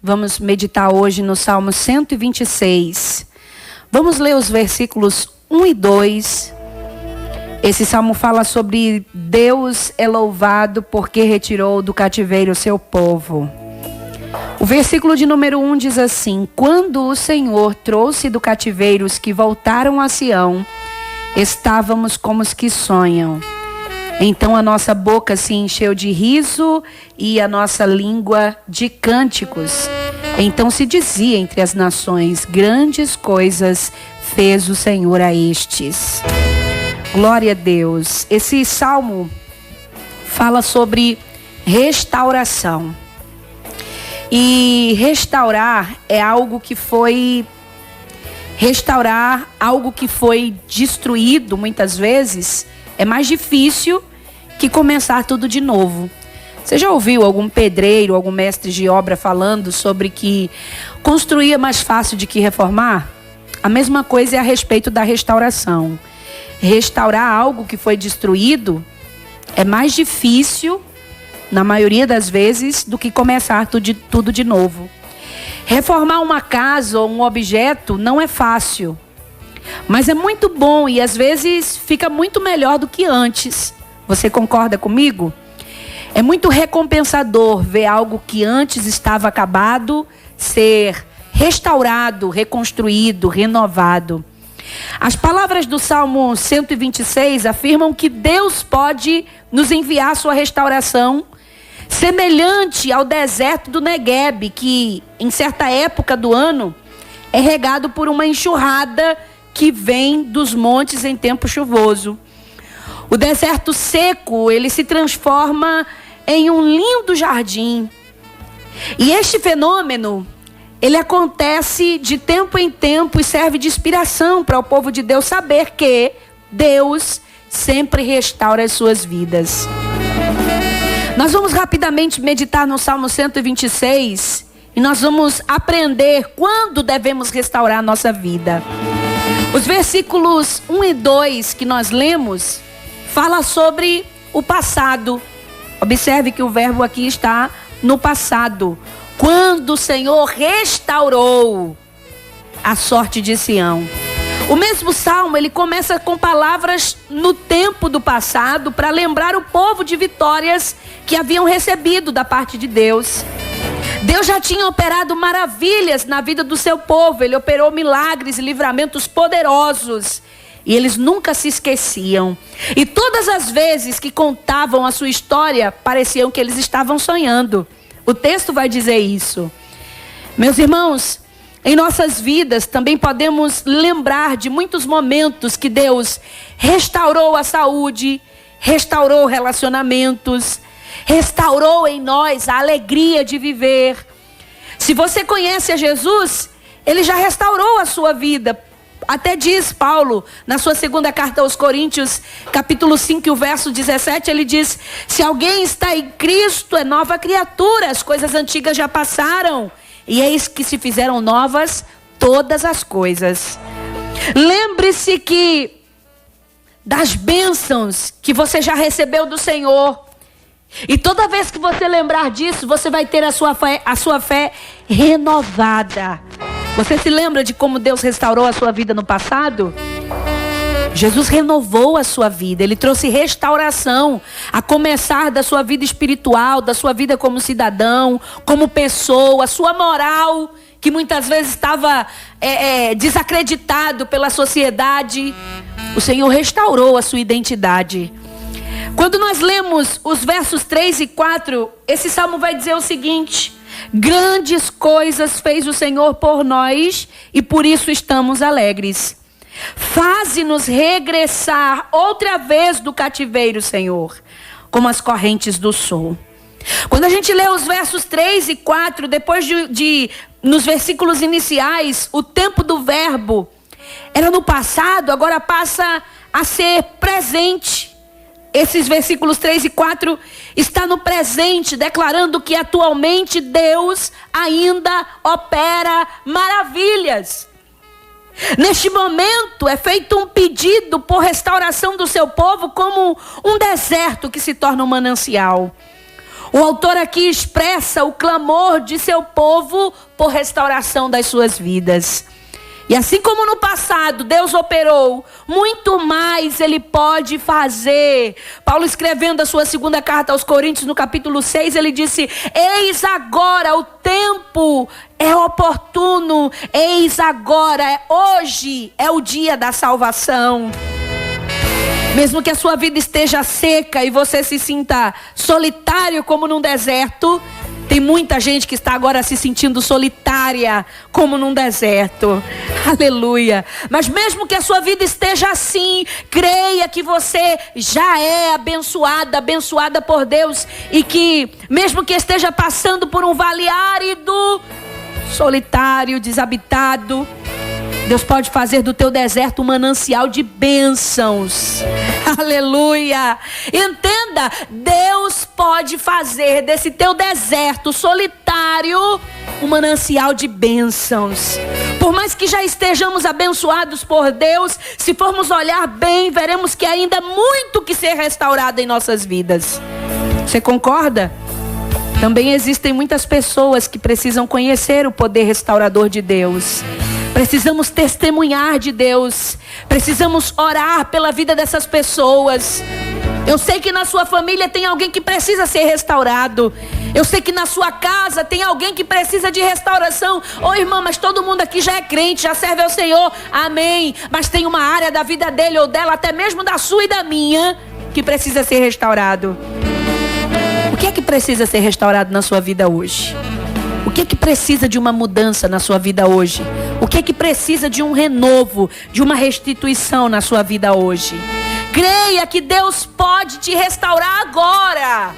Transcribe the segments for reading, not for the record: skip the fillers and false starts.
Vamos meditar hoje no Salmo 126. Vamos ler os versículos 1 e 2. Esse salmo fala sobre Deus é louvado porque retirou do cativeiro o seu povo. O versículo de número 1 diz assim: quando o Senhor trouxe do cativeiro os que voltaram a Sião, estávamos como os que sonham. Então a nossa boca se encheu de riso e a nossa língua de cânticos. Então se dizia entre as nações: grandes coisas fez o Senhor a estes. Glória a Deus. Esse salmo fala sobre restauração. E restaurar algo que foi destruído muitas vezes é mais difícil que começar tudo de novo. Você já ouviu algum pedreiro, algum mestre de obra falando sobre que construir é mais fácil do que reformar? A mesma coisa é a respeito da restauração. Restaurar algo que foi destruído é mais difícil, na maioria das vezes, do que começar tudo de novo. Reformar uma casa ou um objeto não é fácil, mas é muito bom e às vezes fica muito melhor do que antes. Você concorda comigo? É muito recompensador ver algo que antes estava acabado ser restaurado, reconstruído, renovado. As palavras do Salmo 126 afirmam que Deus pode nos enviar sua restauração, semelhante ao deserto do Negueb, que em certa época do ano é regado por uma enxurrada que vem dos montes em tempo chuvoso. O deserto seco, ele se transforma em um lindo jardim. E este fenômeno, ele acontece de tempo em tempo e serve de inspiração para o povo de Deus saber que Deus sempre restaura as suas vidas. Nós vamos rapidamente meditar no Salmo 126 e nós vamos aprender quando devemos restaurar a nossa vida. Os versículos 1 e 2 que nós lemos fala sobre o passado. Observe que o verbo aqui está no passado. Quando o Senhor restaurou a sorte de Sião. O mesmo salmo, ele começa com palavras no tempo do passado para lembrar o povo de vitórias que haviam recebido da parte de Deus. Deus já tinha operado maravilhas na vida do seu povo. Ele operou milagres e livramentos poderosos. E eles nunca se esqueciam. E todas as vezes que contavam a sua história, pareciam que eles estavam sonhando. O texto vai dizer isso. Meus irmãos, em nossas vidas também podemos lembrar de muitos momentos que Deus restaurou a saúde, restaurou relacionamentos, restaurou em nós a alegria de viver. Se você conhece a Jesus, Ele já restaurou a sua vida. Até diz Paulo, na sua segunda carta aos Coríntios, capítulo 5, o verso 17, ele diz: se alguém está em Cristo, é nova criatura, as coisas antigas já passaram, e eis que se fizeram novas todas as coisas. Lembre-se que das bênçãos que você já recebeu do Senhor, e toda vez que você lembrar disso, você vai ter a sua fé renovada. Você se lembra de como Deus restaurou a sua vida no passado? Jesus renovou a sua vida. Ele trouxe restauração, a começar da sua vida espiritual, da sua vida como cidadão, como pessoa, a sua moral, que muitas vezes estava desacreditado pela sociedade. O Senhor restaurou a sua identidade. Quando nós lemos os versos 3 e 4, esse salmo vai dizer o seguinte: grandes coisas fez o Senhor por nós e por isso estamos alegres. Faze-nos regressar outra vez do cativeiro, Senhor, como as correntes do sul. Quando a gente lê os versos 3 e 4, depois nos versículos iniciais, o tempo do verbo era no passado, agora passa a ser presente. Esses versículos 3 e 4 está no presente, declarando que atualmente Deus ainda opera maravilhas. Neste momento é feito um pedido por restauração do seu povo, como um deserto que se torna um manancial. O autor aqui expressa o clamor de seu povo por restauração das suas vidas. E assim como no passado Deus operou, muito mais Ele pode fazer. Paulo, escrevendo a sua segunda carta aos Coríntios, no capítulo 6, ele disse: eis agora o tempo é oportuno, eis agora, hoje é o dia da salvação. Mesmo que a sua vida esteja seca e você se sinta solitário como num deserto, tem muita gente que está agora se sentindo solitária como num deserto. Aleluia. Mas mesmo que a sua vida esteja assim, creia que você já é abençoada por Deus. E que mesmo que esteja passando por um vale árido, solitário, desabitado, Deus pode fazer do teu deserto um manancial de bênçãos. Aleluia. Entenda, Deus pode fazer desse teu deserto solitário um manancial de bênçãos. Por mais que já estejamos abençoados por Deus, se formos olhar bem, veremos que ainda há muito que ser restaurado em nossas vidas. Você concorda? Também existem muitas pessoas que precisam conhecer o poder restaurador de Deus. Precisamos testemunhar de Deus. Precisamos orar pela vida dessas pessoas. Eu sei que na sua família tem alguém que precisa ser restaurado. Eu sei que na sua casa tem alguém que precisa de restauração. Ô irmã, mas todo mundo aqui já é crente, já serve ao Senhor. Amém. Mas tem uma área da vida dele ou dela, até mesmo da sua e da minha, que precisa ser restaurado. O que é que precisa ser restaurado na sua vida hoje? O que é que precisa de uma mudança na sua vida hoje? O que é que precisa de um renovo, de uma restituição na sua vida hoje? Creia que Deus pode te restaurar agora.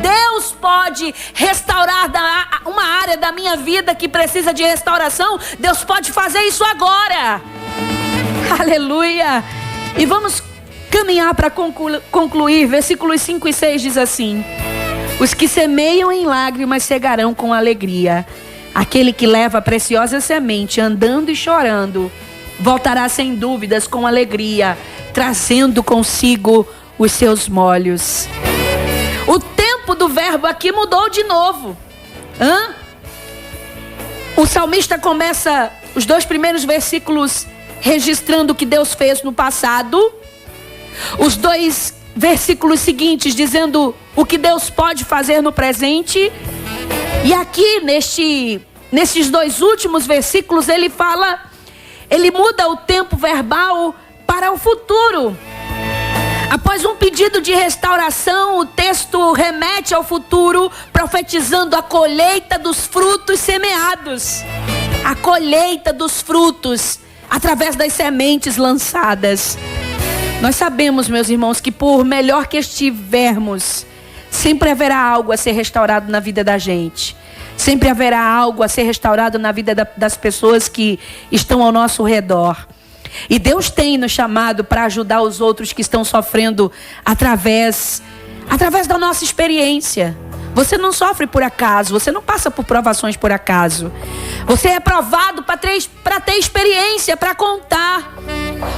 Deus pode restaurar uma área da minha vida que precisa de restauração. Deus pode fazer isso agora. Aleluia. E vamos caminhar para concluir. Versículos 5 e 6 diz assim: os que semeiam em lágrimas cegarão com alegria. Aquele que leva a preciosa semente andando e chorando, voltará sem dúvidas com alegria, trazendo consigo os seus molhos. O tempo do verbo aqui mudou de novo. O salmista começa os 2 primeiros versículos registrando o que Deus fez no passado. Os 2 versículos seguintes dizendo o que Deus pode fazer no presente. E aqui nesses 2 últimos versículos ele muda o tempo verbal para o futuro. Após um pedido de restauração, o texto remete ao futuro, profetizando a colheita dos frutos semeados. A colheita dos frutos através das sementes lançadas. Nós sabemos, meus irmãos, que por melhor que estivermos, sempre haverá algo a ser restaurado na vida da gente. Sempre haverá algo a ser restaurado na vida das pessoas que estão ao nosso redor. E Deus tem nos chamado para ajudar os outros que estão sofrendo através da nossa experiência. Você não sofre por acaso, você não passa por provações por acaso. Você é provado para ter experiência, para contar.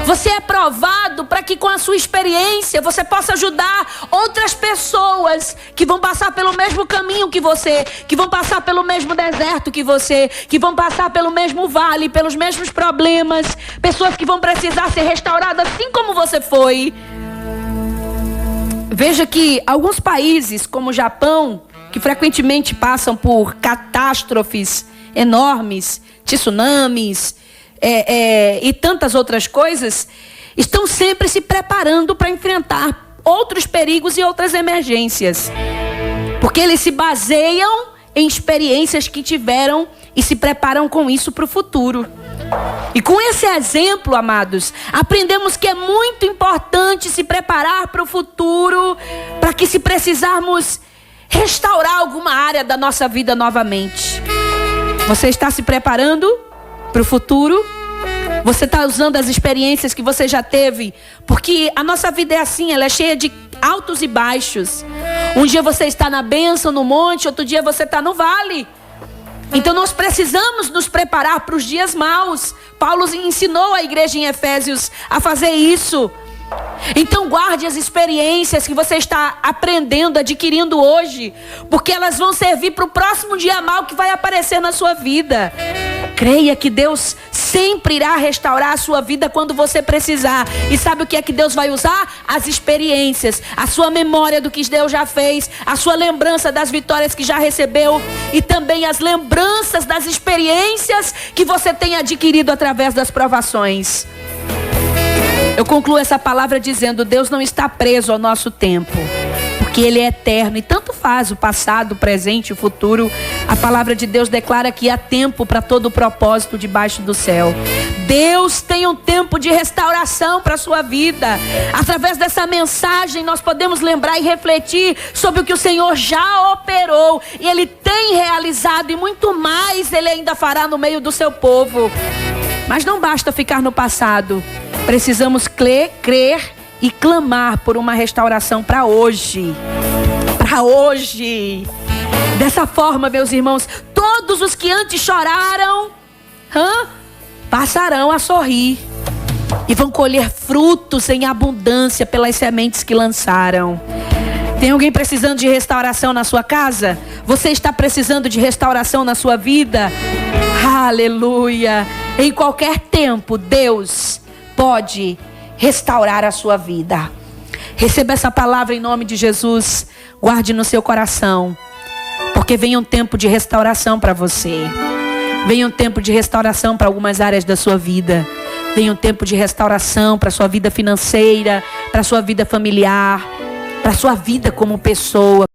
Você é provado para que com a sua experiência você possa ajudar outras pessoas que vão passar pelo mesmo caminho que você, que vão passar pelo mesmo deserto que você, que vão passar pelo mesmo vale, pelos mesmos problemas. Pessoas que vão precisar ser restauradas assim como você foi. Veja que alguns países como o Japão, que frequentemente passam por catástrofes enormes, tsunamis e tantas outras coisas, estão sempre se preparando para enfrentar outros perigos e outras emergências. Porque eles se baseiam em experiências que tiveram e se preparam com isso para o futuro. E com esse exemplo, amados, aprendemos que é muito importante se preparar para o futuro, para que, se precisarmos restaurar alguma área da nossa vida novamente. Você está se preparando para o futuro? Você está usando as experiências que você já teve? Porque a nossa vida é assim, ela é cheia de altos e baixos. Um dia você está na bênção, no monte, outro dia você está no vale. Então nós precisamos nos preparar para os dias maus. Paulo ensinou a igreja em Efésios a fazer isso. Então guarde as experiências que você está aprendendo, adquirindo hoje, porque elas vão servir para o próximo dia mal que vai aparecer na sua vida. Creia que Deus sempre irá restaurar a sua vida quando você precisar. E sabe o que é que Deus vai usar? As experiências, a sua memória do que Deus já fez, a sua lembrança das vitórias que já recebeu e também as lembranças das experiências que você tem adquirido através das provações. Eu concluo essa palavra dizendo: Deus não está preso ao nosso tempo, porque Ele é eterno e tanto faz o passado, o presente e o futuro. A palavra de Deus declara que há tempo para todo o propósito debaixo do céu. Deus tem um tempo de restauração para a sua vida. Através dessa mensagem nós podemos lembrar e refletir sobre o que o Senhor já operou e Ele tem realizado, e muito mais Ele ainda fará no meio do seu povo. Mas não basta ficar no passado. Precisamos crer e clamar por uma restauração para hoje. Para hoje. Dessa forma, meus irmãos, todos os que antes choraram, passarão a sorrir. E vão colher frutos em abundância pelas sementes que lançaram. Tem alguém precisando de restauração na sua casa? Você está precisando de restauração na sua vida? Aleluia! Em qualquer tempo, Deus pode restaurar a sua vida. Receba essa palavra em nome de Jesus. Guarde no seu coração, porque vem um tempo de restauração para você. Vem um tempo de restauração para algumas áreas da sua vida. Vem um tempo de restauração para a sua vida financeira, para a sua vida familiar, para a sua vida como pessoa.